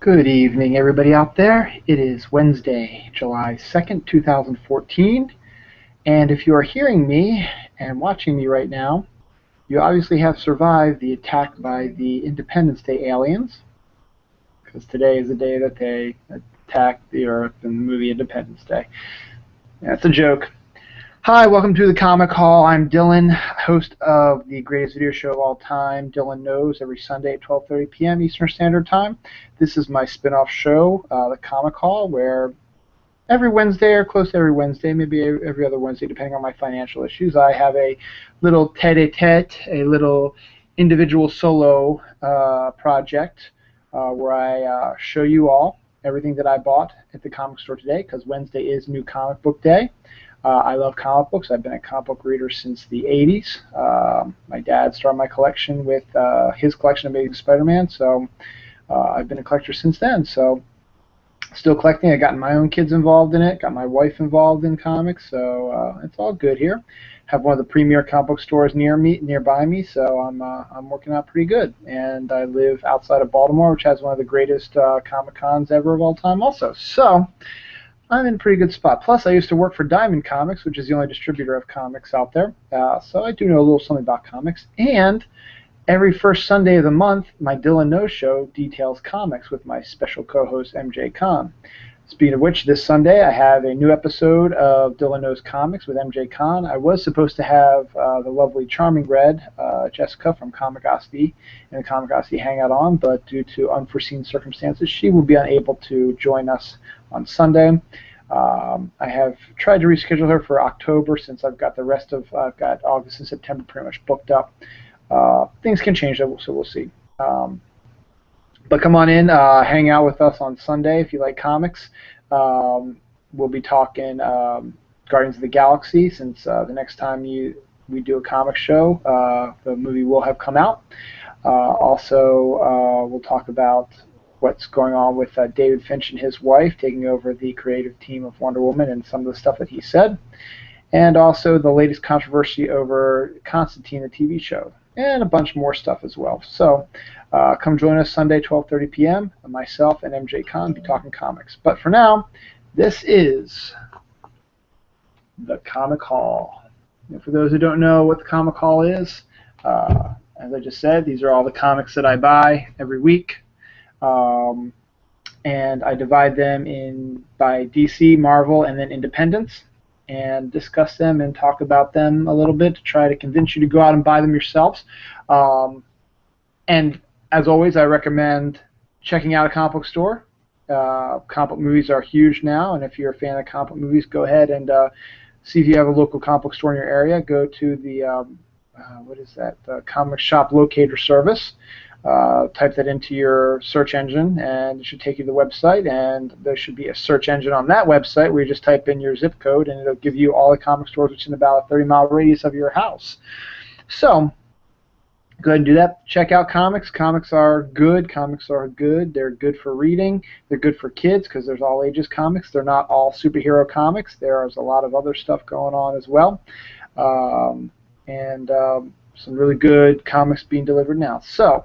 Good evening, everybody out there. It is Wednesday, July 2nd, 2014, and if you are hearing me and watching me right now, you obviously have survived the attack by the Independence Day aliens, because today is the day that they attacked the Earth in the movie Independence Day. That's a joke. Hi, welcome to the Comic Hall. I'm Dylan, host of the greatest video show of all time, Dylan Knows, every Sunday at 12:30 p.m. Eastern Standard Time. This is my spin-off show, the Comic Hall, where every Wednesday or close to every Wednesday, maybe every other Wednesday, depending on my financial issues, I have a little tete-a-tete, a little individual solo project where I show you all everything that I bought at the comic store today, because Wednesday is New Comic Book Day. I love comic books. I've been a comic book reader since the 80s. My dad started my collection with his collection of Amazing Spider-Man, so I've been a collector since then. So still collecting. I've gotten my own kids involved in it, got my wife involved in comics, so it's all good here. Have one of the premier comic book stores nearby me, so I'm working out pretty good. And I live outside of Baltimore, which has one of the greatest Comic Cons ever of all time also. So I'm in a pretty good spot. Plus, I used to work for Diamond Comics, which is the only distributor of comics out there. So I do know a little something about comics. And every first Sunday of the month, my Dylan Knows show details comics with my special co-host, MJ Khan. Speaking of which, this Sunday I have a new episode of Dylan Knows Comics with MJ Khan. I was supposed to have the lovely Charming Red, Jessica from Comicosity, in the Comicosity Hangout on, but due to unforeseen circumstances, she will be unable to join us on Sunday. I have tried to reschedule her for October since I've got I've got August and September pretty much booked up. Things can change, so we'll see. But come on in, hang out with us on Sunday if you like comics. We'll be talking Guardians of the Galaxy, since the next time we do a comic show, the movie will have come out. Also, we'll talk about what's going on with David Finch and his wife taking over the creative team of Wonder Woman and some of the stuff that he said. And also the latest controversy over Constantine, the TV show, and a bunch more stuff as well. So come join us Sunday, 12:30 p.m. Myself and MJ Khan be talking comics. But for now, this is the Comic Hall. And for those who don't know what the Comic Hall is, as I just said, these are all the comics that I buy every week. And I divide them in by DC, Marvel, and then Independence, and discuss them and talk about them a little bit to try to convince you to go out and buy them yourselves. And as always, I recommend checking out a comic book store. Comic book movies are huge now, and if you're a fan of comic book movies, go ahead and see if you have a local comic book store in your area. Go to the the comic shop locator service. Type that into your search engine, and it should take you to the website, and there should be a search engine on that website where you just type in your zip code, and it'll give you all the comic stores within about a 30-mile radius of your house. So go ahead and do that. Check out comics. Comics are good. They're good for reading. They're good for kids because there's all ages comics. They're not all superhero comics. There's a lot of other stuff going on as well. Some really good comics being delivered now. So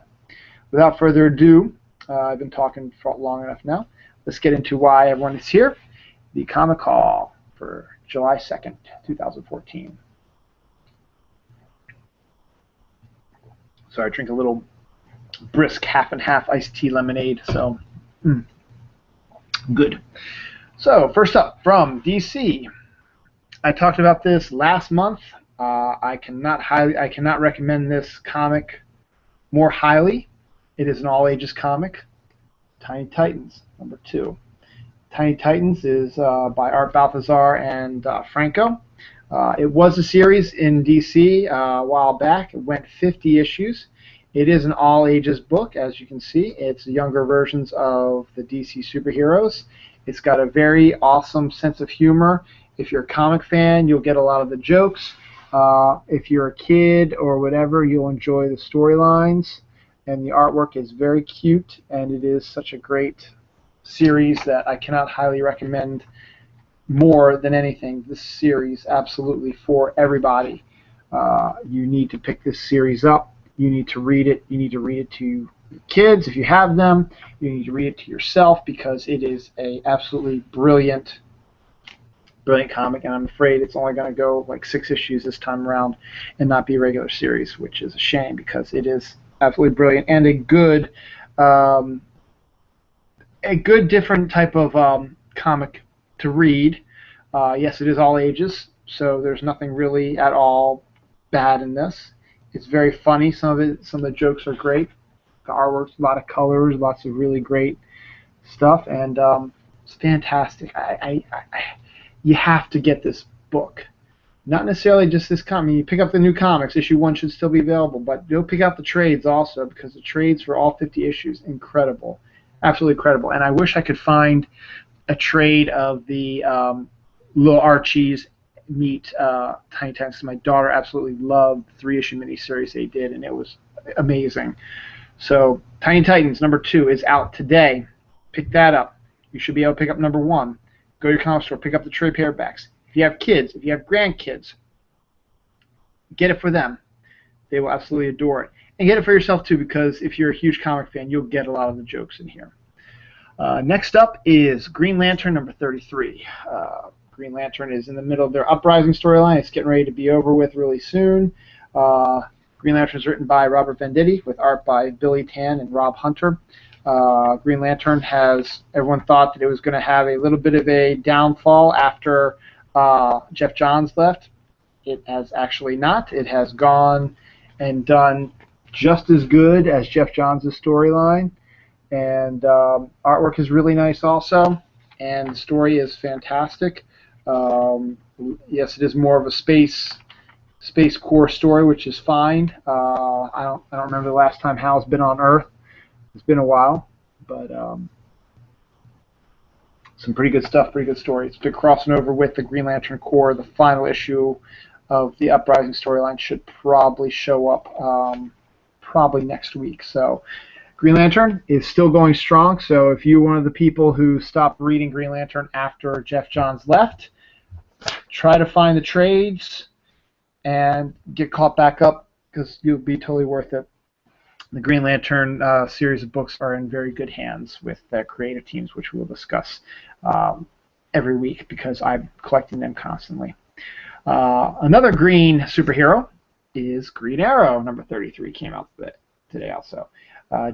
without further ado, I've been talking for long enough now. Let's get into why everyone is here. The Comic Hall for July 2nd, 2014. So I drink a little brisk half-and-half iced tea lemonade, so good. So first up, from DC. I talked about this last month. I cannot recommend this comic more highly. It is an all-ages comic, Tiny Titans, #2. Tiny Titans is by Art Balthazar and Franco. It was a series in DC a while back. It went 50 issues. It is an all-ages book, as you can see. It's younger versions of the DC superheroes. It's got a very awesome sense of humor. If you're a comic fan, you'll get a lot of the jokes. If you're a kid or whatever, you'll enjoy the storylines. And the artwork is very cute, and it is such a great series that I cannot highly recommend more than anything. This series absolutely for everybody. You need to pick this series up. You need to read it. You need to read it to kids, if you have them, you need to read it to yourself because it is a absolutely brilliant comic, and I'm afraid it's only going to go like 6 issues this time around and not be a regular series, which is a shame because it is absolutely brilliant and um, a good different type of comic to read. Yes, it is all ages, so there's nothing really at all bad in this. It's very funny. Some of the jokes are great. The artwork's a lot of colors, lots of really great stuff, and it's fantastic. You have to get this book. Not necessarily just this comic. You pick up the new comics. Issue 1 should still be available, but you'll pick out the trades also because the trades for all 50 issues, incredible. Absolutely incredible. And I wish I could find a trade of the Little Archies meet Tiny Titans. My daughter absolutely loved the 3-issue miniseries they did, and it was amazing. So Tiny Titans #2 is out today. Pick that up. You should be able to pick up #1. Go to your comic store, pick up the trade paperbacks. If you have kids, if you have grandkids, get it for them. They will absolutely adore it. And get it for yourself too, because if you're a huge comic fan, you'll get a lot of the jokes in here. Next up is Green Lantern #33. Green Lantern is in the middle of their Uprising storyline. It's getting ready to be over with really soon. Green Lantern is written by Robert Venditti with art by Billy Tan and Rob Hunter. Green Lantern everyone thought that it was going to have a little bit of a downfall after Jeff Johns left. It has actually not. It has gone and done just as good as Jeff Johns' storyline. And artwork is really nice also. And the story is fantastic. Yes, it is more of a Space Corps story, which is fine. I don't remember the last time Hal's been on Earth. It's been a while, but some pretty good stuff, pretty good story. It's been crossing over with the Green Lantern Corps. The final issue of the Uprising storyline should probably show up probably next week. So Green Lantern is still going strong. So if you're one of the people who stopped reading Green Lantern after Jeff Johns left, try to find the trades and get caught back up because you'll be totally worth it. The Green Lantern series of books are in very good hands with their creative teams, which we'll discuss every week because I'm collecting them constantly. Another green superhero is Green Arrow. #33 came out today also.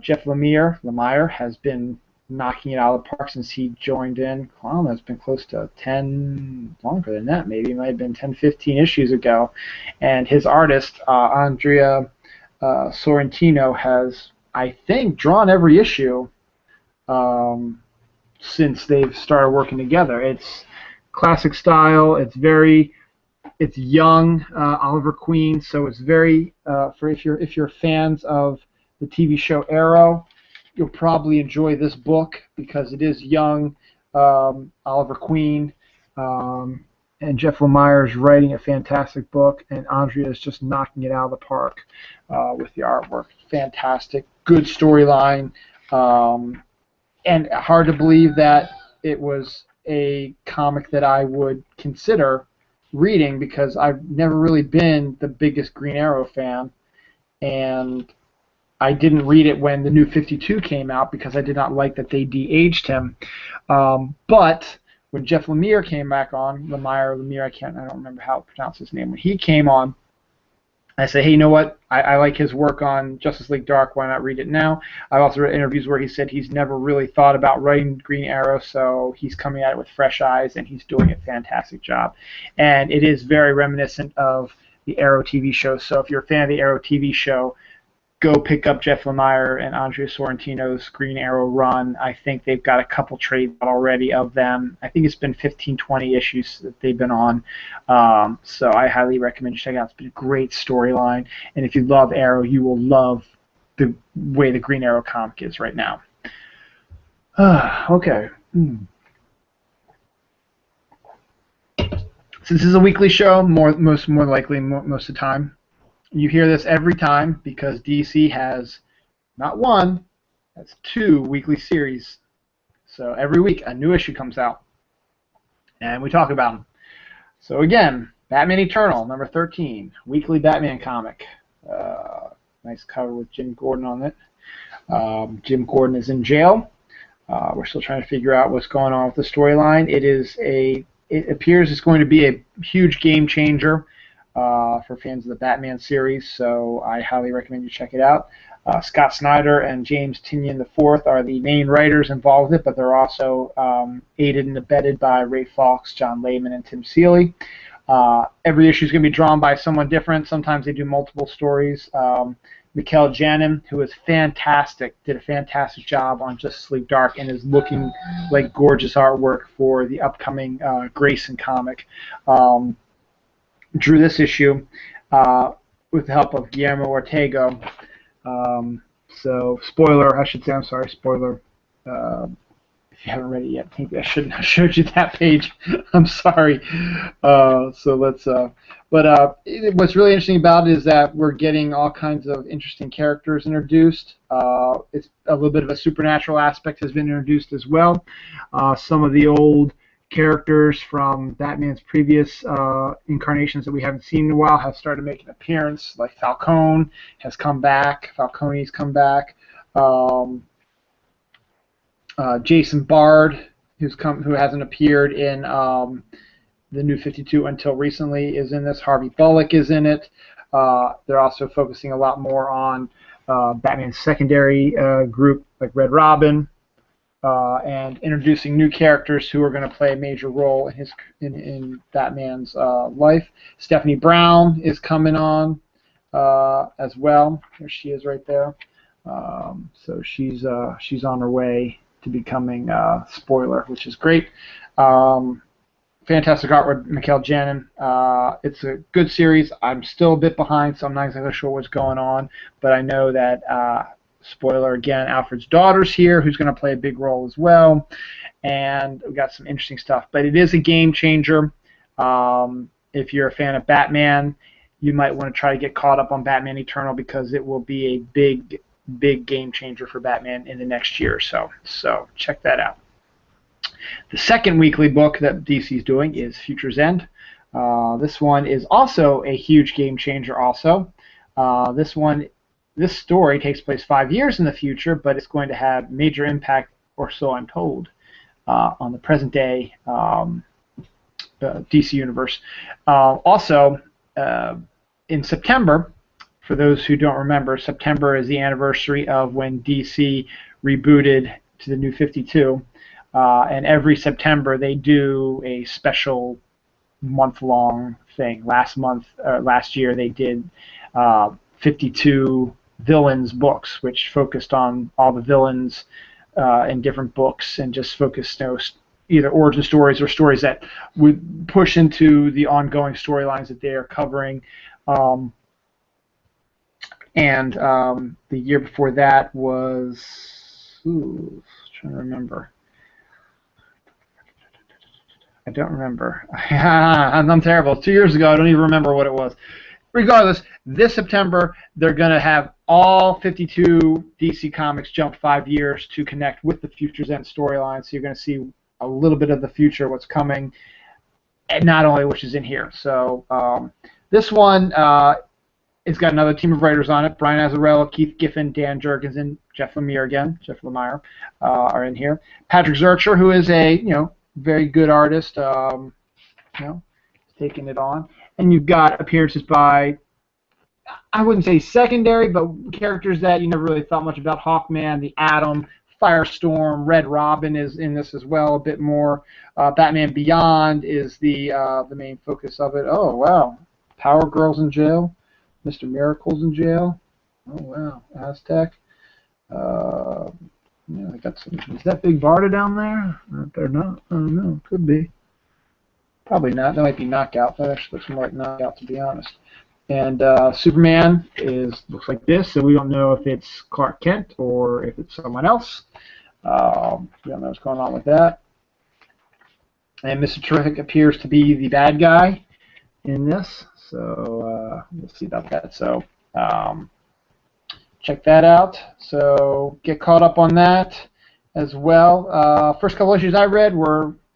Jeff Lemire has been knocking it out of the park since he joined in. Well, that's been close to 10, longer than that maybe. It might have been 10, 15 issues ago. And his artist, Andrea Sorrentino, has, I think, drawn every issue since they've started working together. It's classic style. It's young Oliver Queen, so it's very if you're fans of the TV show Arrow, you'll probably enjoy this book because it is young Oliver Queen, and Jeff Lemire is writing a fantastic book, and Andrea is just knocking it out of the park with the artwork. Fantastic, good storyline, and hard to believe that it was a comic that I would consider reading because I've never really been the biggest Green Arrow fan, and I didn't read it when the New 52 came out because I did not like that they de-aged him. But when Jeff Lemire came back on, Lemire, I don't remember how to pronounce his name. When he came on, I said, hey, you know what? I like his work on Justice League Dark. Why not read it now? I've also read interviews where he said he's never really thought about writing Green Arrow, so he's coming at it with fresh eyes, and he's doing a fantastic job. And it is very reminiscent of the Arrow TV show. So if you're a fan of the Arrow TV show, go pick up Jeff Lemire and Andrea Sorrentino's Green Arrow run. I think they've got a couple trades already of them. I think it's been 15, 20 issues that they've been on. So I highly recommend you check it out. It's been a great storyline. And if you love Arrow, you will love the way the Green Arrow comic is right now. Okay. Since this is a weekly show, most of the time, you hear this every time because DC has not one, that's 2 weekly series. So every week a new issue comes out, and we talk about them. So again, Batman Eternal, #13, weekly Batman comic. Nice cover with Jim Gordon on it. Jim Gordon is in jail. We're still trying to figure out what's going on with the storyline. It appears it's going to be a huge game changer for fans of the Batman series, so I highly recommend you check it out. Scott Snyder and James Tynion IV are the main writers involved with it, but they're also aided and abetted by Ray Fawkes, John Layman, and Tim Seeley. Every issue is going to be drawn by someone different. Sometimes they do multiple stories. Mikel Janin, who is fantastic, did a fantastic job on Justice Sleep Dark and is looking like gorgeous artwork for the upcoming Grayson comic. Drew this issue with the help of Guillermo Ortega. So, spoiler, I should say, I'm sorry, spoiler. If you haven't read it yet, maybe I shouldn't have showed you that page. I'm sorry. What's really interesting about it is that we're getting all kinds of interesting characters introduced. It's a little bit of a supernatural aspect has been introduced as well. Some of the old characters from Batman's previous incarnations that we haven't seen in a while have started making an appearance, like Falcone's come back. Jason Bard, who hasn't appeared in the New 52 until recently, is in this. Harvey Bullock is in it. They're also focusing a lot more on Batman's secondary group, like Red Robin, and introducing new characters who are going to play a major role in Batman's life. Stephanie Brown is coming on as well. There she is, right there. So she's on her way to becoming Spoiler, which is great. Fantastic artwork, Mikel Janin. It's a good series. I'm still a bit behind, so I'm not exactly sure what's going on, but I know that Spoiler, again, Alfred's daughter's here, who's going to play a big role as well, and we've got some interesting stuff. But it is a game changer. If you're a fan of Batman, you might want to try to get caught up on Batman Eternal, because it will be a big game changer for Batman in the next year or so. So check that out. The second weekly book that DC is doing is Future's End. This one is also a huge game changer also. This story takes place 5 years in the future, but it's going to have major impact, or so I'm told, on the present day DC universe. Also, in September, for those who don't remember, September is the anniversary of when DC rebooted to the New 52. And every September they do a special month-long thing. Last year they did 52 villains books, which focused on all the villains in different books, and just focused either origin stories or stories that would push into the ongoing storylines that they are covering. The year before that was, trying to remember. I don't remember. I'm terrible. 2 years ago, I don't even remember what it was. Regardless, this September, they're going to have all 52 DC Comics jump 5 years to connect with the Future's End storyline. So you're going to see a little bit of the future, what's coming, and not only which is in here. So this one, it's got another team of writers on it. Brian Azzarello, Keith Giffen, Dan Jurgensen, Jeff Lemire are in here. Patrick Zurcher, who is a very good artist, taking it on. And you've got appearances by, I wouldn't say secondary, but characters that you never really thought much about. Hawkman, the Atom, Firestorm, Red Robin is in this as well a bit more. Batman Beyond is the main focus of it. Oh, wow. Power Girl's in jail. Mr. Miracle's in jail. Oh, wow. Aztec. I got some. Is that Big Barda down there? They're not. I don't know. Could be. Probably not. That might be Knockout. That actually looks more like Knockout, to be honest. And Superman looks like this, so we don't know if it's Clark Kent or if it's someone else. We don't know what's going on with that. And Mr. Terrific appears to be the bad guy in this, so we'll see about that. So check that out. So get caught up on that as well. First couple issues I read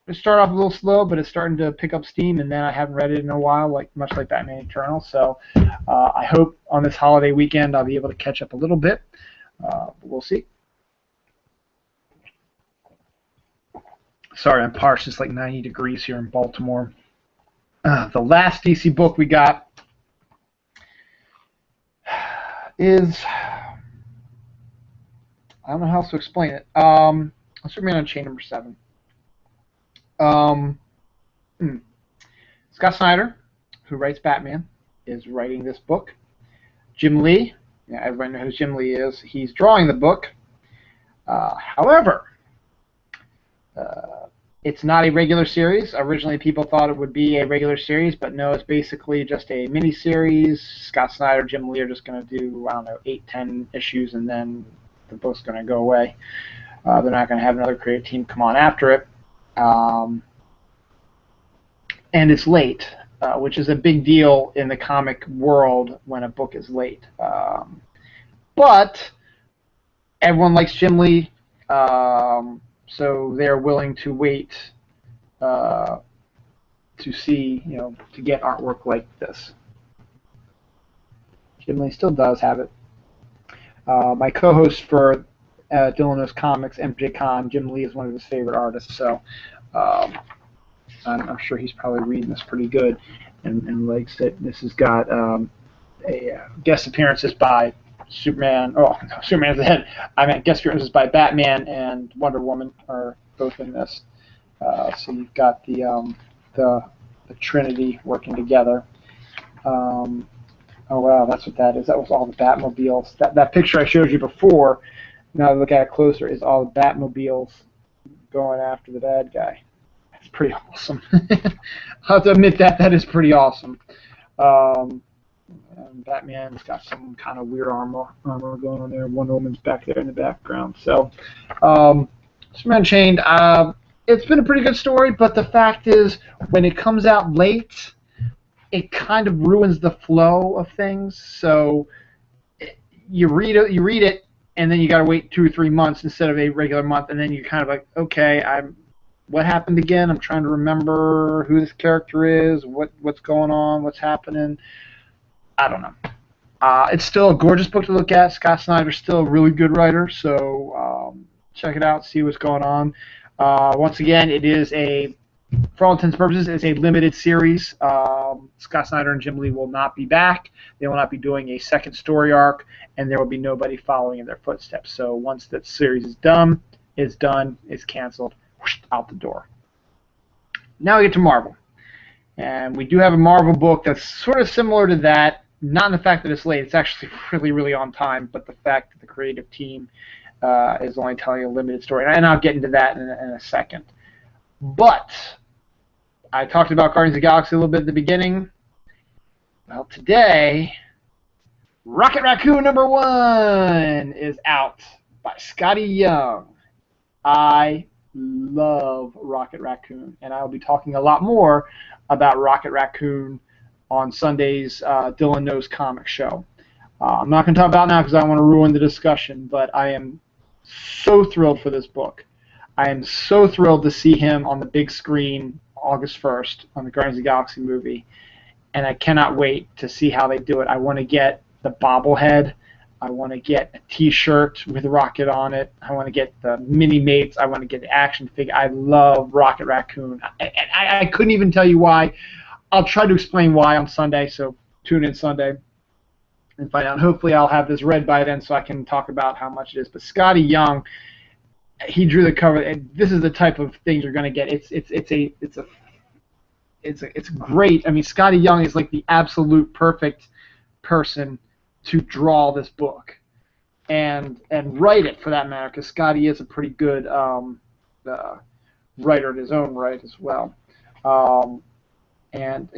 it started off a little slow, but it's starting to pick up steam, and then I haven't read it in a while, much like Batman Eternal. So I hope on this holiday weekend I'll be able to catch up a little bit. We'll see. Sorry, I'm parched. It's like 90 degrees here in Baltimore. The last DC book we got is, I don't know how else to explain it. Superman Unchained number 7. Scott Snyder, who writes Batman, is writing this book. Jim Lee, yeah, everybody knows who Jim Lee is. He's drawing the book. However, it's not a regular series. Originally, people thought it would be a regular series, but no, it's basically just a mini-series. Scott Snyder, Jim Lee are just going to do, I don't know, 8, 10 issues, and then the book's going to go away. They're not going to have another creative team come on after it. And it's late, which is a big deal in the comic world when a book is late. But everyone likes Jim Lee. So they're willing to wait to see, to get artwork like this. Jim Lee still does have it. My co-host for Dylan Knows Comics, MJ Khan, Jim Lee is one of his favorite artists, so I'm sure he's probably reading this pretty good and likes it. This has got guest appearances by Superman. Oh, no, Superman's the head. I meant guest appearances by Batman and Wonder Woman are both in this. So you've got the Trinity working together. Oh wow, that's what that is. That was all the Batmobiles. That picture I showed you before, now that I look at it closer, is all the Batmobiles going after the bad guy. That's pretty awesome. I'll have to admit that is pretty awesome. And Batman's got some kind of weird armor going on there. Wonder Woman's back there in the background. So, Superman Unchained, it's been a pretty good story, but the fact is, when it comes out late, it kind of ruins the flow of things. So, you read it, and then you got to wait 2 or 3 months instead of a regular month, and then you're kind of like, okay, what happened again? I'm trying to remember who this character is, what's going on, what's happening. I don't know. It's still a gorgeous book to look at. Scott Snyder's still a really good writer, so check it out, see what's going on. Once again, it is for all intents and purposes, it's a limited series. Scott Snyder and Jim Lee will not be back. They will not be doing a second story arc, and there will be nobody following in their footsteps. So once that series is done, it's canceled, out the door. Now we get to Marvel. And we do have a Marvel book that's sort of similar to that, not in the fact that it's late. It's actually really, really on time, but the fact that the creative team is only telling a limited story. And I'll get into that in a second. But I talked about Guardians of the Galaxy a little bit at the beginning. Well, today, Rocket Raccoon #1 is out by Scotty Young. I love Rocket Raccoon, and I will be talking a lot more about Rocket Raccoon on Sunday's Dylan Knows Comics show. I'm not going to talk about it now because I don't want to ruin the discussion, but I am so thrilled for this book. I am so thrilled to see him on the big screen August 1st on the Guardians of the Galaxy movie, and I cannot wait to see how they do it. I want to get the bobblehead. I want to get a T-shirt with Rocket on it. I want to get the mini-mates. I want to get the action figure. I love Rocket Raccoon. I couldn't even tell you why. I'll try to explain why on Sunday, so tune in Sunday and find out. Hopefully I'll have this read by then so I can talk about how much it is. But Scotty Young, he drew the cover. And this is the type of thing you're going to get. It's great. I mean, Scotty Young is like the absolute perfect person to draw this book and write it, for that matter, because Scotty is a pretty good writer in his own right as well. And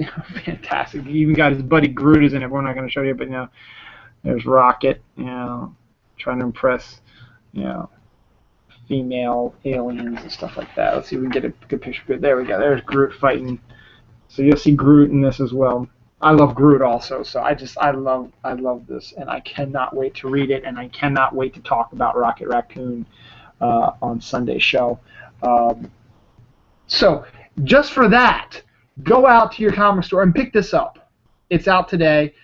fantastic. He even got his buddy Groot is in it. We're not going to show you, but there's Rocket, trying to impress, female aliens and stuff like that. Let's see if we can get a good picture. There we go. There's Groot fighting. So you'll see Groot in this as well. I love Groot also, so I love this, and I cannot wait to read it, and I cannot wait to talk about Rocket Raccoon on Sunday's show. So just for that, go out to your comic store and pick this up. It's out today.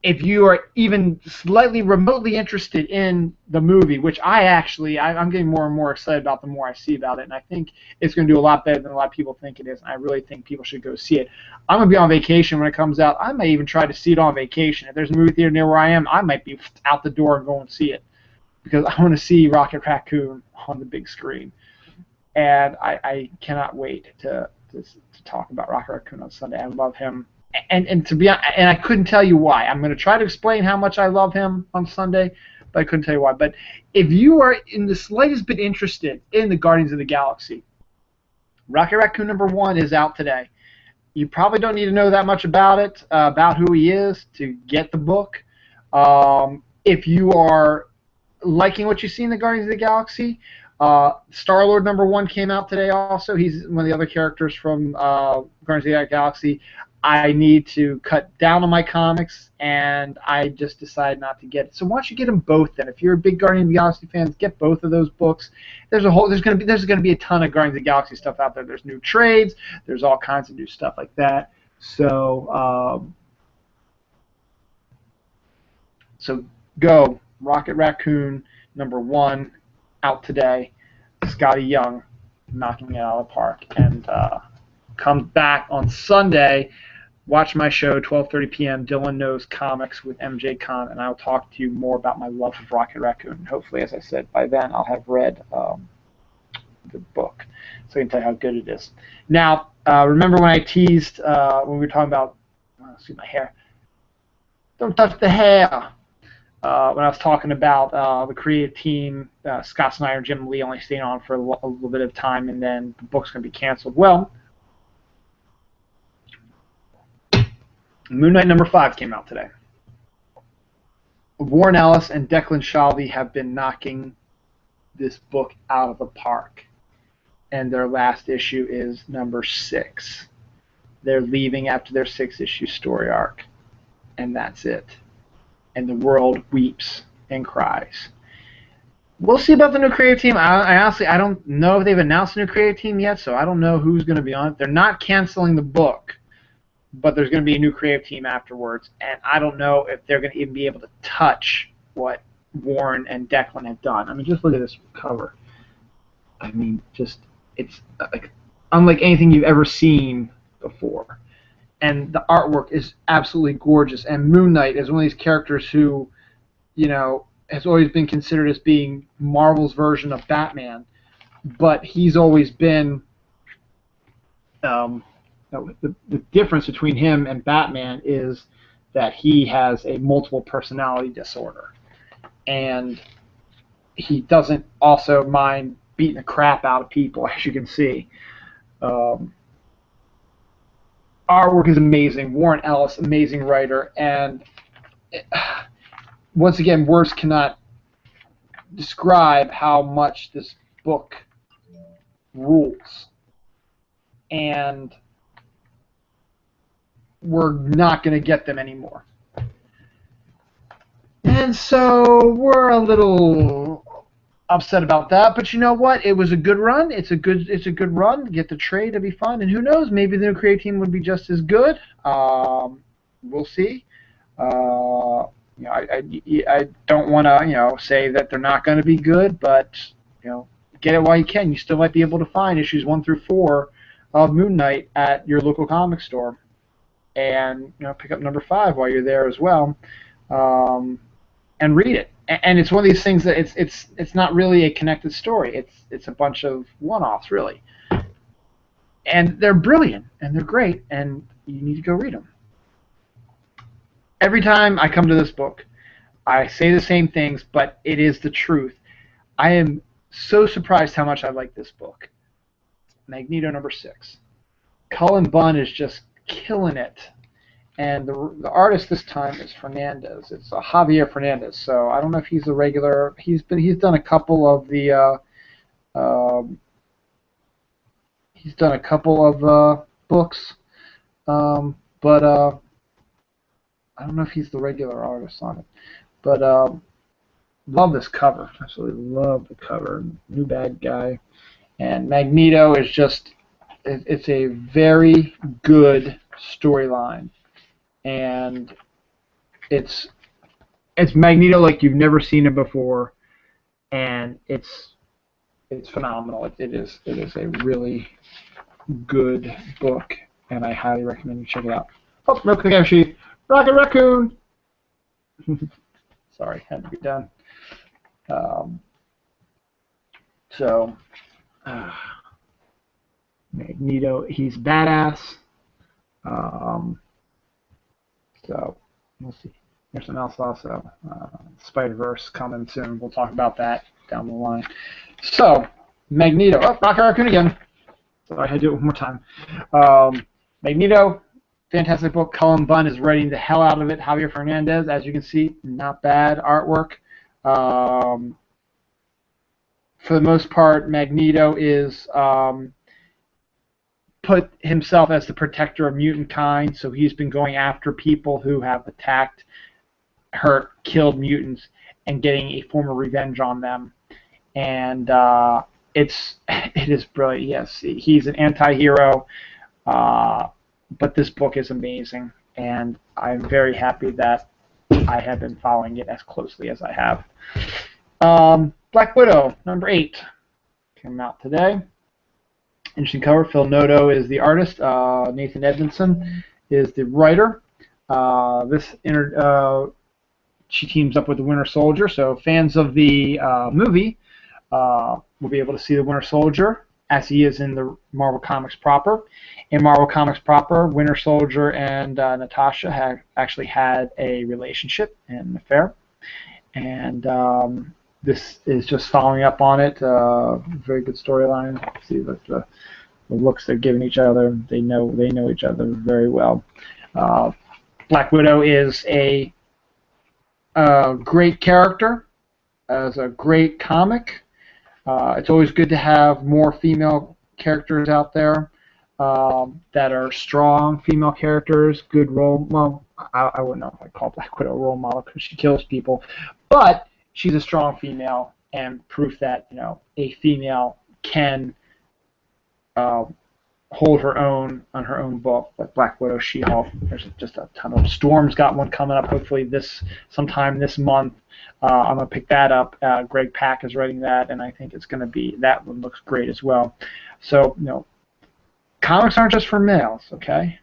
if you are even slightly remotely interested in the movie, which I'm getting more and more excited about the more I see about it, and I think it's going to do a lot better than a lot of people think it is, and I really think people should go see it. I'm going to be on vacation when it comes out. I may even try to see it on vacation. If there's a movie theater near where I am, I might be out the door and go and see it, because I want to see Rocket Raccoon on the big screen. And I cannot wait to talk about Rocket Raccoon on Sunday. I love him. And to be honest, and I couldn't tell you why. I'm going to try to explain how much I love him on Sunday, but I couldn't tell you why. But if you are in the slightest bit interested in the Guardians of the Galaxy, Rocket Raccoon #1 is out today. You probably don't need to know that much about it, about who he is, to get the book. If you are liking what you see in the Guardians of the Galaxy, Star-Lord #1 came out today also. He's one of the other characters from Guardians of the Galaxy. I need to cut down on my comics, and I just decided not to get it. So why don't you get them both then? If you're a big Guardians of the Galaxy fan, get both of those books. There's going to be a ton of Guardians of the Galaxy stuff out there. There's new trades. There's all kinds of new stuff like that. So go Rocket Raccoon #1 out today. Scotty Young knocking it out of the park, and come back on Sunday. Watch my show, 12:30 p.m. Dylan Knows Comics with MJ Khan, and I'll talk to you more about my love of Rocket Raccoon. Hopefully, as I said, by then I'll have read the book, so I can tell you how good it is. Now, remember when I teased when we were talking about, see my hair, don't touch the hair, when I was talking about the creative team, Scott Snyder and Jim Lee only staying on for a little bit of time, and then the book's going to be canceled. Well, Moon Knight #5 came out today. Warren Ellis and Declan Shalvey have been knocking this book out of the park, and their last issue is #6. They're leaving after their 6-issue story arc, and that's it. And the world weeps and cries. We'll see about the new creative team. I honestly don't know if they've announced a new creative team yet, so I don't know who's going to be on it. They're not canceling the book, but there's going to be a new creative team afterwards, and I don't know if they're going to even be able to touch what Warren and Declan have done. I mean, just look at this cover. I mean, it's like unlike anything you've ever seen before. And the artwork is absolutely gorgeous. And Moon Knight is one of these characters who, has always been considered as being Marvel's version of Batman, but he's always been the difference between him and Batman is that he has a multiple personality disorder, and he doesn't also mind beating the crap out of people, as you can see. Artwork is amazing. Warren Ellis, amazing writer, and once again, words cannot describe how much this book rules. And we're not going to get them anymore. And so we're a little upset about that, but you know what? It was a good run. It's a good run. Get the trade, it'll be fun, and who knows? Maybe the new creative team would be just as good. We'll see. I don't want to say that they're not going to be good, but get it while you can. You still might be able to find issues 1 through 4 of Moon Knight at your local comic store, and pick up #5 while you're there as well, and read it. And it's one of these things that it's not really a connected story. It's a bunch of one-offs, really, and they're brilliant and they're great, and you need to go read them. Every time I come to this book, I say the same things, but it is the truth. I am so surprised how much I like this book. Magneto #6. Cullen Bunn is just killing it, and the artist this time is Fernandez. It's Javier Fernandez. So I don't know if he's a regular. He's done a couple of the books, but I don't know if he's the regular artist on it. But love this cover. Absolutely love the cover. New bad guy. And Magneto is just, it's a very good storyline. And it's Magneto like you've never seen him before, and it's phenomenal. It is a really good book, and I highly recommend you check it out. Oh, real quick, actually, Rocket Raccoon. Sorry, had to be done. So, Magneto, he's badass. So, we'll see. There's something else also. Spider-Verse coming soon. We'll talk about that down the line. So, Magneto. Oh, Rocket Raccoon again. So I had to do it one more time. Magneto, fantastic book. Cullen Bunn is writing the hell out of it. Javier Fernandez, as you can see, not bad artwork. For the most part, Magneto is put himself as the protector of mutant kind, so he's been going after people who have attacked, hurt, killed mutants, and getting a form of revenge on them. And it is brilliant. Yes, he's an anti-hero, but this book is amazing, and I'm very happy that I have been following it as closely as I have. Black Widow, number 8, came out today. Interesting cover. Phil Noto is the artist. Nathan Edmondson is the writer. She teams up with the Winter Soldier, so fans of the movie will be able to see the Winter Soldier as he is in the Marvel Comics proper. In Marvel Comics proper, Winter Soldier and Natasha have actually had a relationship and an affair, and this is just following up on it. Very good storyline. See the looks they're giving each other. They know each other very well. Black Widow is a great character, as a great comic. It's always good to have more female characters out there that are strong female characters, good role. Well, I wouldn't know if I'd call Black Widow a role model because she kills people, but she's a strong female and proof that a female can hold her own on her own book, like Black Widow, She-Hulk. There's just a ton of. Storm's got one coming up hopefully sometime this month. I'm gonna pick that up. Greg Pak is writing that, and I think it's gonna be, that one looks great as well. So comics aren't just for males, okay?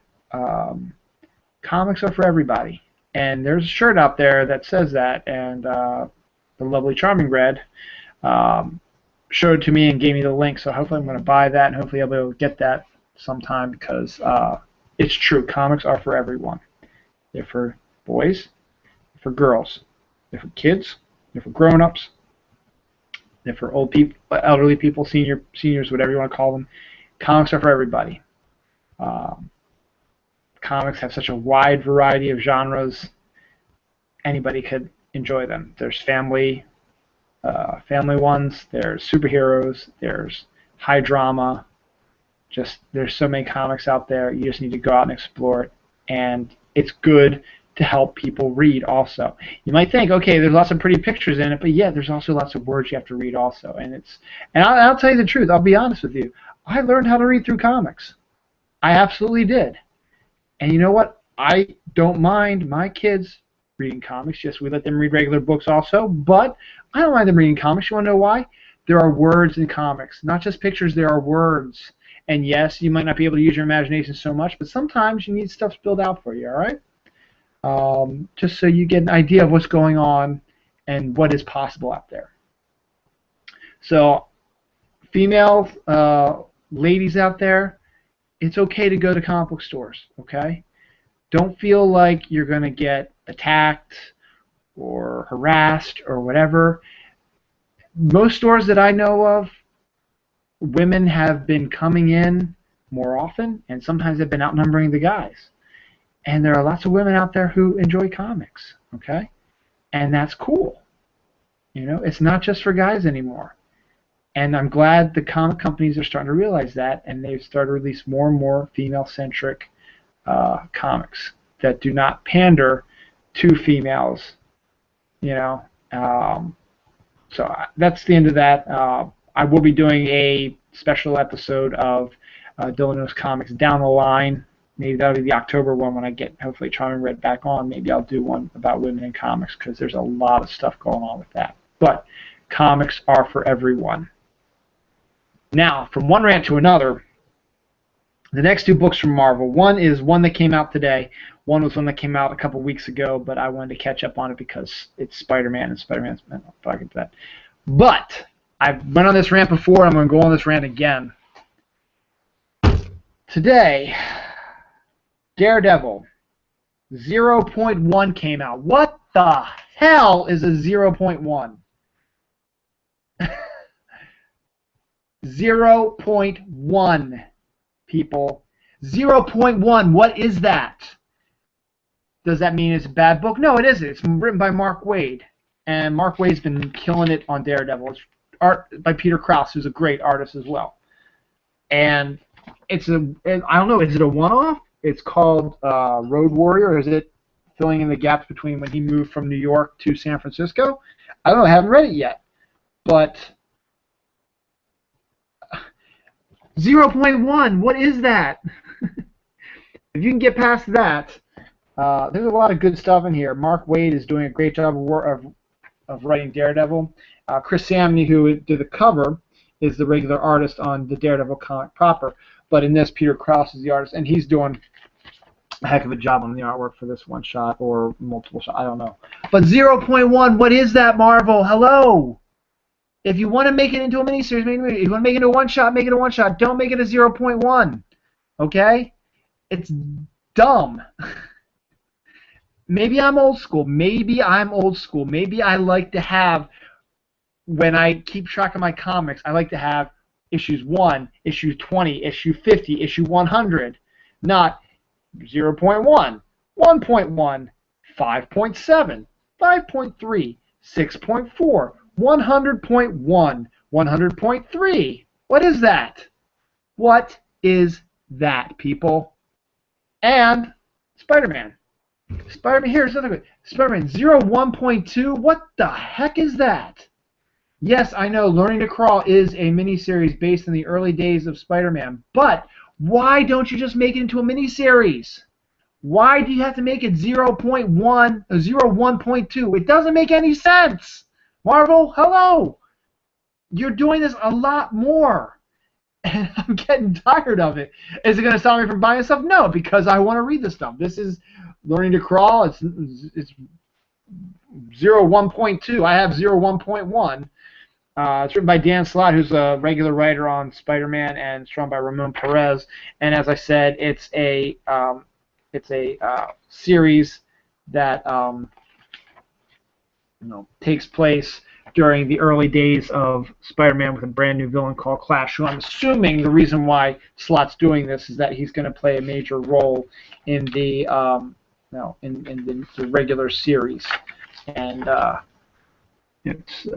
Comics are for everybody, and there's a shirt out there that says that, and the lovely Charming Red showed it to me and gave me the link, so hopefully I'm going to buy that, and hopefully I'll be able to get that sometime, because it's true. Comics are for everyone. They're for boys, they're for girls, they're for kids, they're for grown-ups, they're for old people, elderly people, seniors, whatever you want to call them. Comics are for everybody. Comics have such a wide variety of genres. Anybody could enjoy them. There's family ones, there's superheroes, there's high drama. There's so many comics out there. You just need to go out and explore it, and it's good to help people read also. You might think, okay, there's lots of pretty pictures in it, but yeah, there's also lots of words you have to read also, and I'll tell you the truth. I'll be honest with you. I learned how to read through comics. I absolutely did. And you know what? I don't mind my kids reading comics. Yes, we let them read regular books also, but I don't mind them reading comics. You want to know why? There are words in comics. Not just pictures, there are words. And yes, you might not be able to use your imagination so much, but sometimes you need stuff spelled out for you, all right? Just so you get an idea of what's going on and what is possible out there. So, female ladies out there, it's okay to go to comic book stores, okay? Don't feel like you're going to get attacked or harassed or whatever. Most stores that I know of, women have been coming in more often, and sometimes they've been outnumbering the guys. And there are lots of women out there who enjoy comics, okay? And that's cool. It's not just for guys anymore. And I'm glad the comic companies are starting to realize that, and they've started to release more and more female-centric comics that do not pander to females, So that's the end of that. I will be doing a special episode of Dylan Knows Comics down the line, maybe that'll be the October one when I get hopefully Charming Red back on. Maybe I'll do one about women in comics because there's a lot of stuff going on with that. But comics are for everyone. Now, from one rant to another, the next two books from Marvel. One is one that came out today. One was one that came out a couple weeks ago, but I wanted to catch up on it because it's Spider-Man, and Spider-Man's been talking to that. But I've went on this rant before. I'm going to go on this rant again. Today, Daredevil 0.1 came out. What the hell is a 0.1? 0.1, people. 0.1, what is that? Does that mean it's a bad book? No, it isn't. It's written by Mark Waid. And Mark Waid's been killing it on Daredevil. It's art by Peter Krause, who's a great artist as well. And it's I don't know, is it a one-off? It's called Road Warrior, or is it filling in the gaps between when he moved from New York to San Francisco? I don't know, I haven't read it yet. But 0.1, what is that? If you can get past that, there's a lot of good stuff in here. Mark Waid is doing a great job of writing Daredevil. Chris Samney, who did the cover, is the regular artist on the Daredevil comic proper. But in this, Peter Krause is the artist, and he's doing a heck of a job on the artwork for this one shot or multiple shot. I don't know. But 0.1, what is that, Marvel? Hello! If you want to make it into a miniseries, make it. If you want to make it into a one-shot, make it a one-shot. Don't make it a 0.1. Okay? It's dumb. Maybe I'm old school. Maybe I'm old school. Maybe I like to have, when I keep track of my comics, I like to have issues 1, issue 20, issue 50, issue 100. Not 0.1, 1.1, 5.7, 5.3, 6.4, 100.1, 100.3. What is that? What is that, people? And Spider-Man. Spider-Man, here's another good. Spider-Man 01.2. What the heck is that? Yes, I know Learning to Crawl is a miniseries based in the early days of Spider-Man, but why don't you just make it into a miniseries? Why do you have to make it 0.1 or 01.2? It doesn't make any sense. Marvel, hello. You're doing this a lot more, and I'm getting tired of it. Is it going to stop me from buying stuff? No, because I want to read this stuff. This is Learning to Crawl. It's 01.2. I have 01.1. It's written by Dan Slott, who's a regular writer on Spider-Man, and it's drawn by Ramon Perez. And as I said, it's a series that takes place during the early days of Spider-Man with a brand new villain called Clash, who I'm assuming the reason why Slott's doing this is that he's going to play a major role in the in the regular series. And it's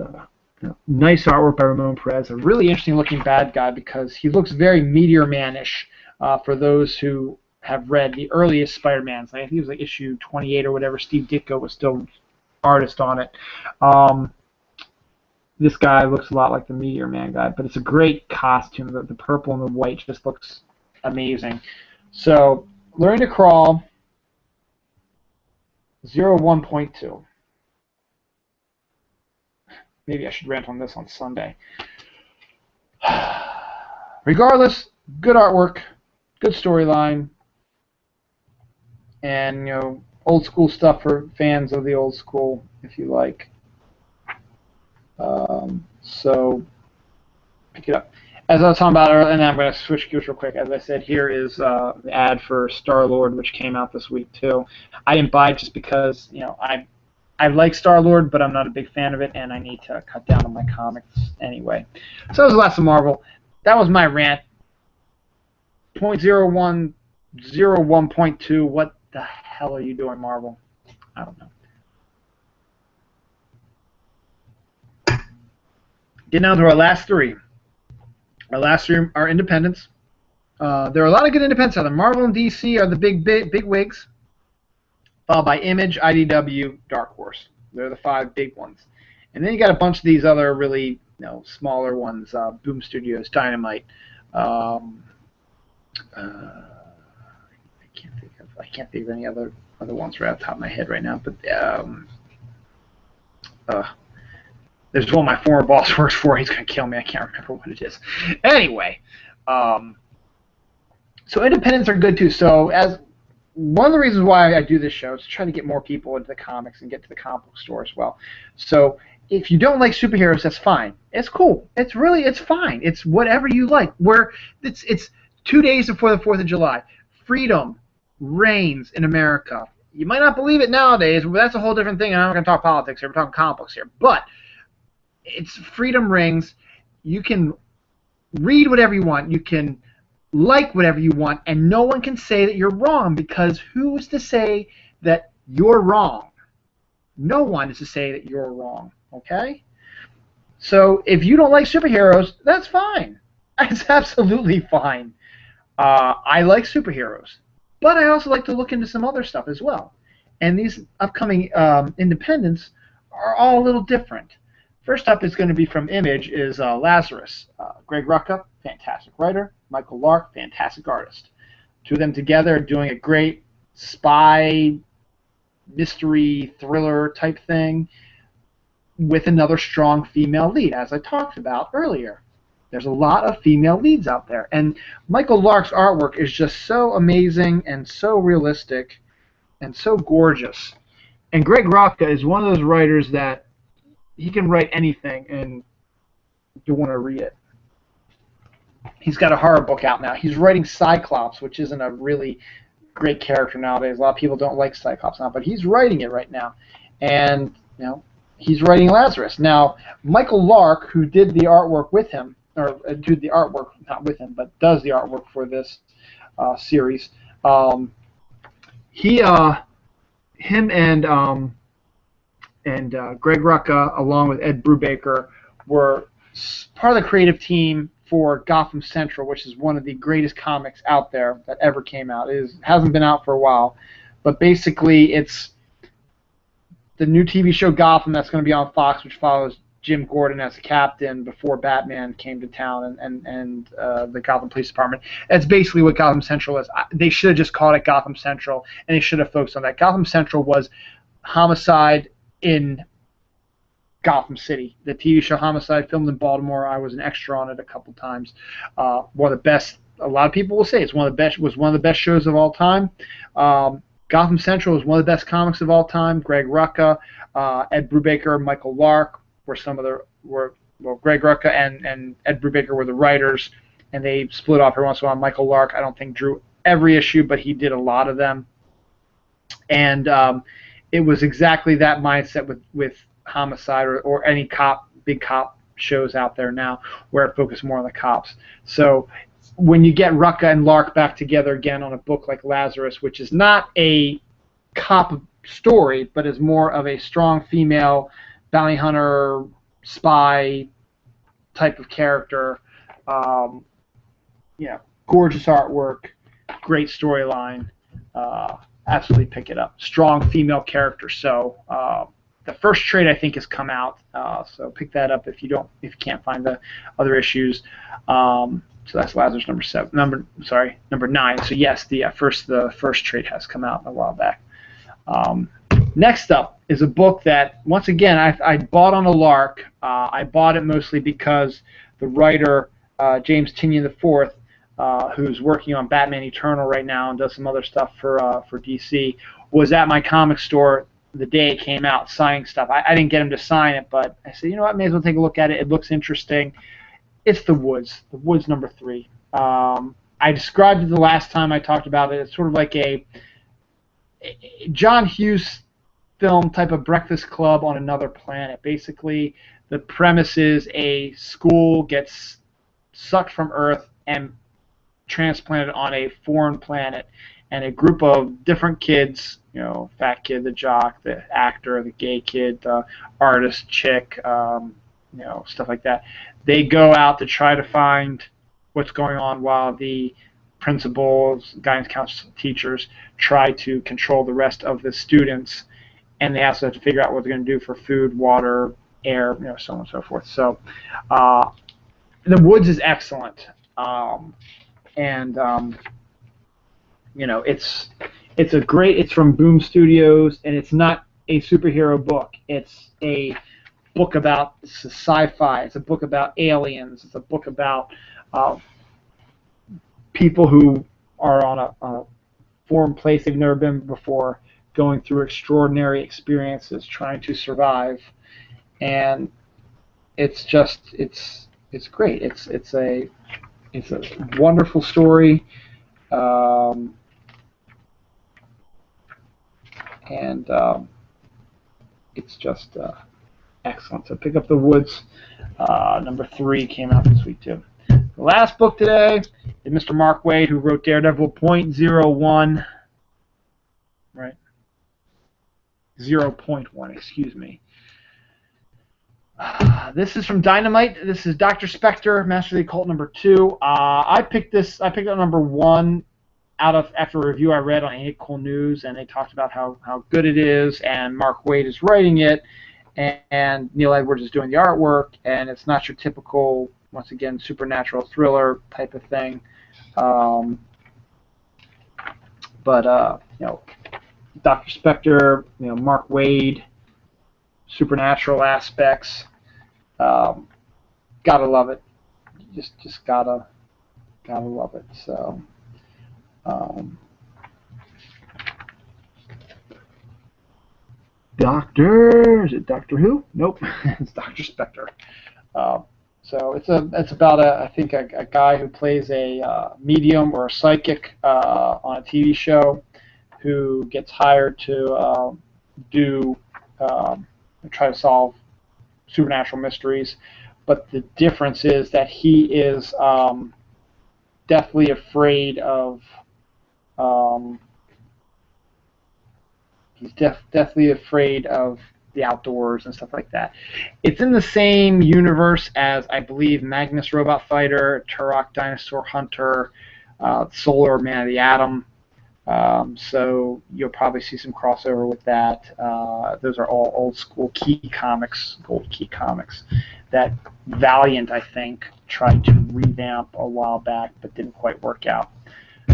nice artwork by Ramon Perez, a really interesting looking bad guy because he looks very Meteor Man-ish for those who have read the earliest Spider-Mans. I think it was like issue 28 or whatever. Steve Ditko was still artist on it. This guy looks a lot like the Meteor Man guy, but it's a great costume. The purple and the white just looks amazing. So, Learning to Crawl 01.2. Maybe I should rant on this on Sunday. Regardless, good artwork, good storyline, and old school stuff for fans of the old school, if you like. So pick it up. As I was talking about earlier, and I'm going to switch gears real quick. As I said, here is the ad for Star-Lord, which came out this week too. I didn't buy it just because I like Star-Lord, but I'm not a big fan of it, and I need to cut down on my comics anyway. So that was the last of Marvel. That was my rant. 0.01, 01.2. What the hell are you doing, Marvel? I don't know. Getting down to our last three. Our last three are independents. There are a lot of good independents out there. Marvel and DC are the big wigs, followed by Image, IDW, Dark Horse. They're the 5 big ones. And then you got a bunch of these other really smaller ones, Boom Studios, Dynamite. I I can't think of any other ones right off the top of my head right now. But there's one my former boss works for. He's going to kill me. I can't remember what it is. Anyway, so independents are good too. So as one of the reasons why I do this show is to try to get more people into the comics and get to the comic book store as well. So if you don't like superheroes, that's fine. It's cool. It's fine. It's whatever you like. It's 2 days before the 4th of July. Freedom reigns in America. You might not believe it nowadays, but that's a whole different thing. I'm not going to talk politics here. We're talking comic books here. But it's freedom rings. You can read whatever you want. You can like whatever you want, and no one can say that you're wrong, because who's to say that you're wrong? No one is to say that you're wrong, okay? So if you don't like superheroes, that's fine. That's absolutely fine. I like superheroes, but I also like to look into some other stuff as well. And these upcoming independents are all a little different. First up is going to be from Image is Lazarus. Greg Rucka, fantastic writer. Michael Lark, fantastic artist. Two of them together doing a great spy, mystery, thriller type thing with another strong female lead, as I talked about earlier. There's a lot of female leads out there. And Michael Lark's artwork is just so amazing and so realistic and so gorgeous. And Greg Rucka is one of those writers that he can write anything and you want to read it. He's got a horror book out now. He's writing Cyclops, which isn't a really great character nowadays. A lot of people don't like Cyclops now, but he's writing it right now. And, you know, he's writing Lazarus. Now, Michael Lark, who did the artwork with him, or did the artwork, not with him, but does the artwork for this series, him and Greg Rucka, along with Ed Brubaker, were part of the creative team for Gotham Central, which is one of the greatest comics out there that ever came out. It hasn't been out for a while, but basically it's the new TV show Gotham that's going to be on Fox, which follows Jim Gordon as a captain before Batman came to town and the Gotham Police Department. That's basically what Gotham Central is. They should have just called it Gotham Central, and they should have focused on that. Gotham Central was homicide in Gotham City. The TV show Homicide, filmed in Baltimore. I was an extra on it a couple times. One of the best. A lot of people will say it's one of the best. Was one of the best shows of all time. Gotham Central was one of the best comics of all time. Greg Rucka, Ed Brubaker, Michael Lark were some of the Greg Rucka and Ed Brubaker were the writers, and they split off every once in a while. Michael Lark, I don't think drew every issue, but he did a lot of them, and it was exactly that mindset with Homicide or any big cop shows out there now, where it focuses more on the cops. So when you get Rucka and Lark back together again on a book like Lazarus, which is not a cop story, but is more of a strong female bounty hunter, spy type of character, gorgeous artwork, great storyline, absolutely pick it up. Strong female character. So the first trade I think has come out, so pick that up if you can't find the other issues. So that's Lazarus number 9. So yes, the first trade has come out a while back. Next up is a book that once again I bought on a lark. I bought it mostly because the writer James Tynion IV, who's working on Batman Eternal right now and does some other stuff for DC, was at my comic store the day it came out signing stuff. I didn't get him to sign it, but I said, you know what, may as well take a look at it. It looks interesting. It's The Woods number 3. I described it the last time I talked about it. It's sort of like a John Hughes film type of Breakfast Club on another planet. Basically, the premise is a school gets sucked from Earth and transplanted on a foreign planet, and a group of different kids, fat kid, the jock, the actor, the gay kid, the artist, chick, stuff like that. They go out to try to find what's going on while the principals, guidance counselors, teachers try to control the rest of the students, and they also have to figure out what they're going to do for food, water, air, so on and so forth. So The Woods is excellent. It's It's from Boom Studios, and it's not a superhero book. It's a book about sci-fi. It's a book about aliens. It's a book about people who are on a foreign place they've never been before, going through extraordinary experiences, trying to survive, and it's great. It's a wonderful story, and it's just excellent. So Pick Up the Woods, number 3 came out this week too. The last book today is Mr. Mark Waid, who wrote Daredevil .01, right? 0.1, excuse me. This is from Dynamite. This is Dr. Spectre, Master of the Occult number 2. I picked up number 1 after a review I read on Ain't Cool News, and they talked about how good it is, and Mark Waid is writing it, and Neil Edwards is doing the artwork, and it's not your typical, once again, supernatural thriller type of thing. But Dr. Spectre, Mark Waid, supernatural aspects, gotta love it. Just gotta love it. So. Is it Doctor Who? Nope, it's Dr. Spectre. So it's about I think a guy who plays a medium or a psychic on a TV show, who gets hired to try to solve supernatural mysteries. But the difference is that he is deathly afraid of. He's deathly afraid of the outdoors and stuff like that. It's in the same universe as, I believe, Magnus Robot Fighter, Turok Dinosaur Hunter, Solar Man of the Atom. So you'll probably see some crossover with that. Those are all old school gold key comics that Valiant, I think, tried to revamp a while back but didn't quite work out.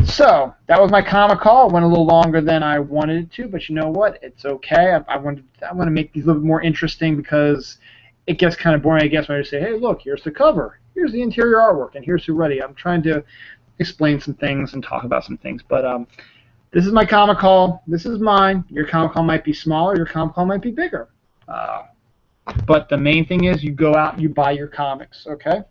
So that was my comic call. It went a little longer than I wanted it to, but you know what? It's okay. I want to make these a little bit more interesting, because it gets kind of boring, I guess, when I just say, hey, look, here's the cover, here's the interior artwork, and here's who read it. I'm trying to explain some things and talk about some things. But this is my comic call. This is mine. Your comic call might be smaller. Your comic call might be bigger. But the main thing is you go out and you buy your comics, okay?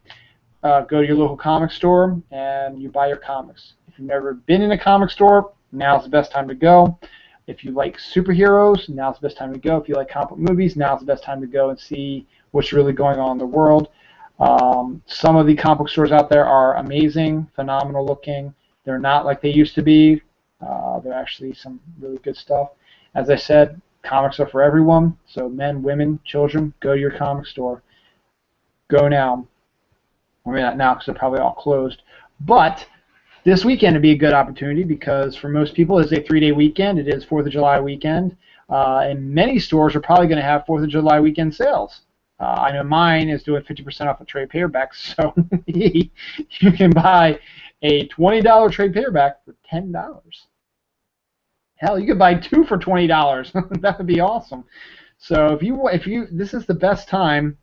Go to your local comic store and you buy your comics. If you've never been in a comic store, now's the best time to go. If you like superheroes, now's the best time to go. If you like comic book movies, now's the best time to go and see what's really going on in the world. Some of the comic book stores out there are amazing, phenomenal looking. They're not like they used to be. They're actually some really good stuff. As I said, comics are for everyone. So men, women, children, go to your comic store. Go now. I mean, not now because they're probably all closed. But this weekend would be a good opportunity, because for most people it's a 3-day weekend. It is 4th of July weekend. And many stores are probably going to have 4th of July weekend sales. I know mine is doing 50% off a trade paperback, so you can buy a $20 trade paperback for $10. Hell, you could buy 2 for $20. That would be awesome. So if you this is the best time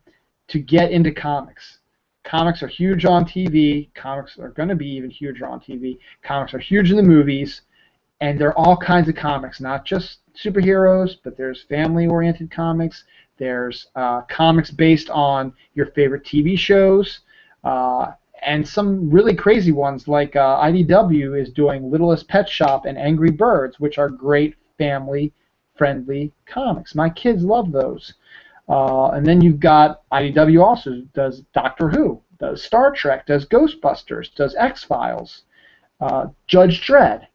to get into comics. Comics are huge on TV. Comics are going to be even huger on TV. Comics are huge in the movies, and there are all kinds of comics, not just superheroes, but there's family-oriented comics. There's comics based on your favorite TV shows, and some really crazy ones like IDW is doing Littlest Pet Shop and Angry Birds, which are great family-friendly comics. My kids love those. And then you've got IDW also does Doctor Who, does Star Trek, does Ghostbusters, does X-Files, Judge Dredd.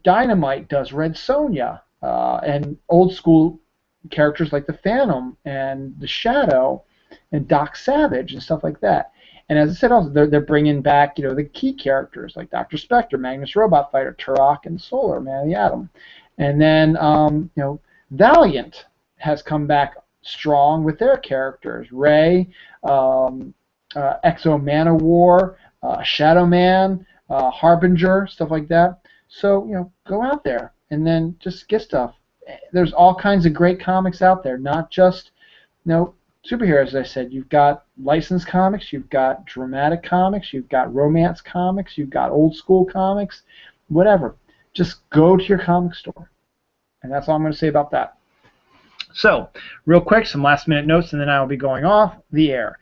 Dynamite does Red Sonja, and old school characters like the Phantom and the Shadow and Doc Savage and stuff like that. And as I said, also they're bringing back the key characters like Dr. Spectre, Magnus Robot Fighter, Turok, and Solar Man of the Atom. And then Valiant has come back strong with their characters, Ray, Exo Manowar, Shadow Man, Harbinger, stuff like that. So go out there, and then just get stuff. There's all kinds of great comics out there, not just superheroes. As I said, you've got licensed comics, you've got dramatic comics, you've got romance comics, you've got old school comics, whatever. Just go to your comic store, and that's all I'm going to say about that. So, real quick, some last-minute notes, and then I will be going off the air.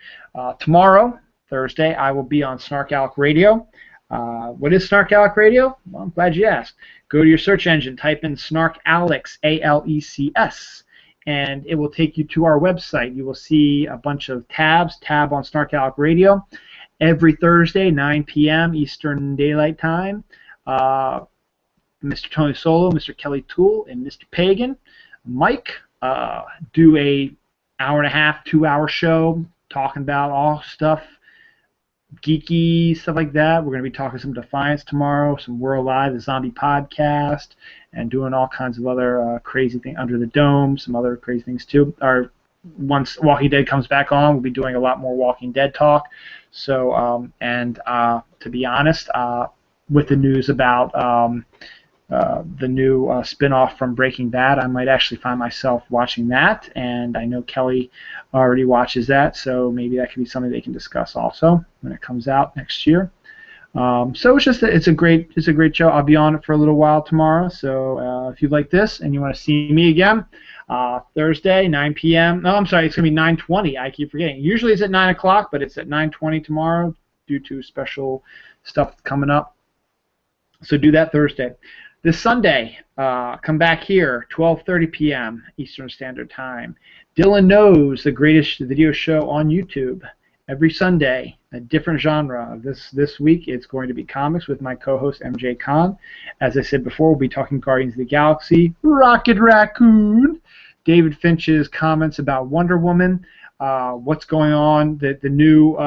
Tomorrow, Thursday, I will be on Snark Alec Radio. What is Snark Alec Radio? Well, I'm glad you asked. Go to your search engine, type in Snark Alex, A-L-E-C-S, and it will take you to our website. You will see a bunch of tabs. Tab on Snark Alec Radio. Every Thursday, 9 p.m. Eastern Daylight Time. Mr. Tony Solo, Mr. Kelly Toole, and Mr. Pagan, Mike, do a hour-and-a-half, 2-hour show talking about all stuff, geeky stuff like that. We're going to be talking some Defiance tomorrow, some World Live, the zombie podcast, and doing all kinds of other crazy things, Under the Dome, some other crazy things too. Once Walking Dead comes back on, we'll be doing a lot more Walking Dead talk. So, to be honest, with the news about the new spin-off from Breaking Bad, I might actually find myself watching that, and I know Kelly already watches that, so maybe that could be something they can discuss also when it comes out next year. So it's a great show. I'll be on it for a little while tomorrow, so if you like this and you want to see me again, Thursday, 9 p.m. No, I'm sorry, it's going to be 9:20. I keep forgetting. Usually it's at 9 o'clock, but it's at 9:20 tomorrow due to special stuff coming up. So do that Thursday. This Sunday, come back here, 12:30 p.m. Eastern Standard Time. Dylan Knows, the greatest video show on YouTube. Every Sunday, a different genre. This week, it's going to be comics with my co-host MJ Khan. As I said before, we'll be talking Guardians of the Galaxy, Rocket Raccoon, David Finch's comments about Wonder Woman, what's going on, the new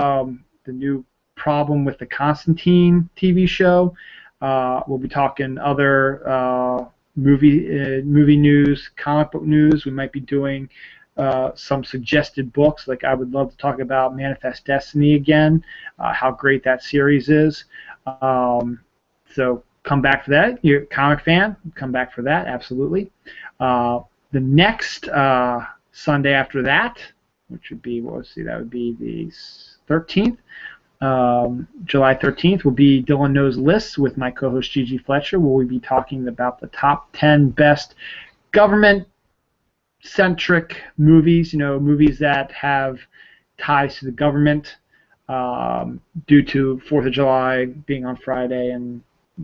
problem with the Constantine TV show. We'll be talking other movie news, comic book news. We might be doing some suggested books. Like I would love to talk about Manifest Destiny again, how great that series is. So come back for that. You're a comic fan, come back for that, absolutely. The next Sunday after that, which would be, that would be the 13th. July 13th will be Dylan Knows Lists with my co-host Gigi Fletcher, where we'll be talking about the top 10 best government-centric movies, movies that have ties to the government due to 4th of July being on Friday and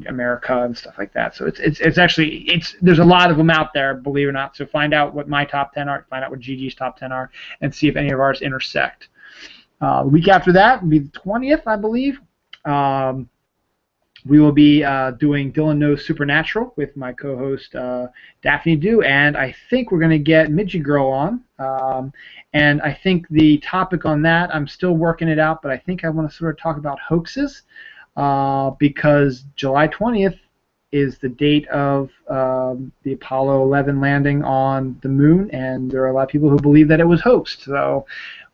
America and stuff like that. So it's actually there's a lot of them out there, believe it or not. So find out what my top 10 are, find out what Gigi's top 10 are, and see if any of ours intersect. The week after that will be the 20th, I believe. We will be doing Dylan Knows Supernatural with my co-host Daphne Dew, and I think we're going to get Midgie Girl on. And I think the topic on that, I'm still working it out, but I think I want to sort of talk about hoaxes because July 20th is the date of the Apollo 11 landing on the moon, and there are a lot of people who believe that it was hoaxed. So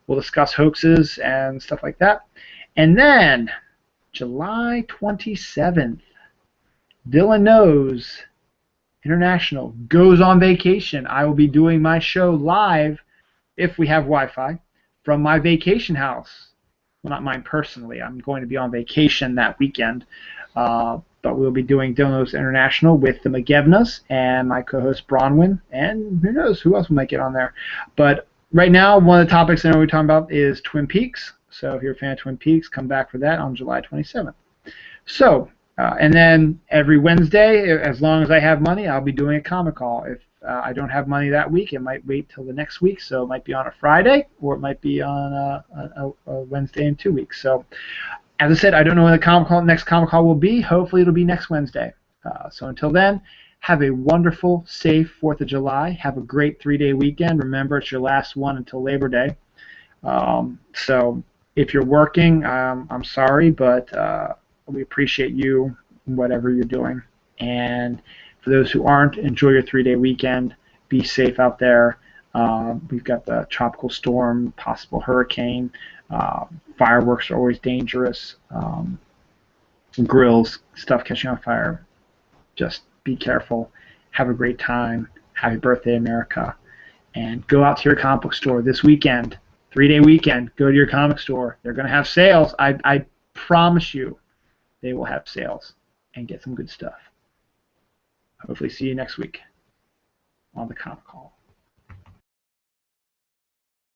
we'll discuss hoaxes and stuff like that. And then, July 27th, Dylan Knows International goes on vacation. I will be doing my show live, if we have Wi-Fi, from my vacation house. Well, not mine personally. I'm going to be on vacation that weekend. But we'll be doing Dylan Knows International with the McGevnas and my co-host Bronwyn. And who knows who else we might get on there. But right now, one of the topics I know we're talking about is Twin Peaks. So if you're a fan of Twin Peaks, come back for that on July 27th. So, and then every Wednesday, as long as I have money, I'll be doing a comic call. If I don't have money that week, it might wait till the next week. So it might be on a Friday, or it might be on a Wednesday in 2 weeks. So, as I said, I don't know when the next comic call will be. Hopefully it'll be next Wednesday. So until then, have a wonderful, safe 4th of July. Have a great 3-day weekend. Remember, it's your last one until Labor Day. So if you're working, I'm sorry, but we appreciate you, whatever you're doing. And for those who aren't, enjoy your 3-day weekend. Be safe out there. We've got the tropical storm, possible hurricane. Fireworks are always dangerous. Grills, stuff catching on fire. Just be careful Have a great time. Happy birthday, America. And go out to your comic book store this weekend, 3-day weekend. Go to your comic store. They're going to have sales. I promise you they will have sales and get some good stuff. Hopefully see you next week on the Comic Call.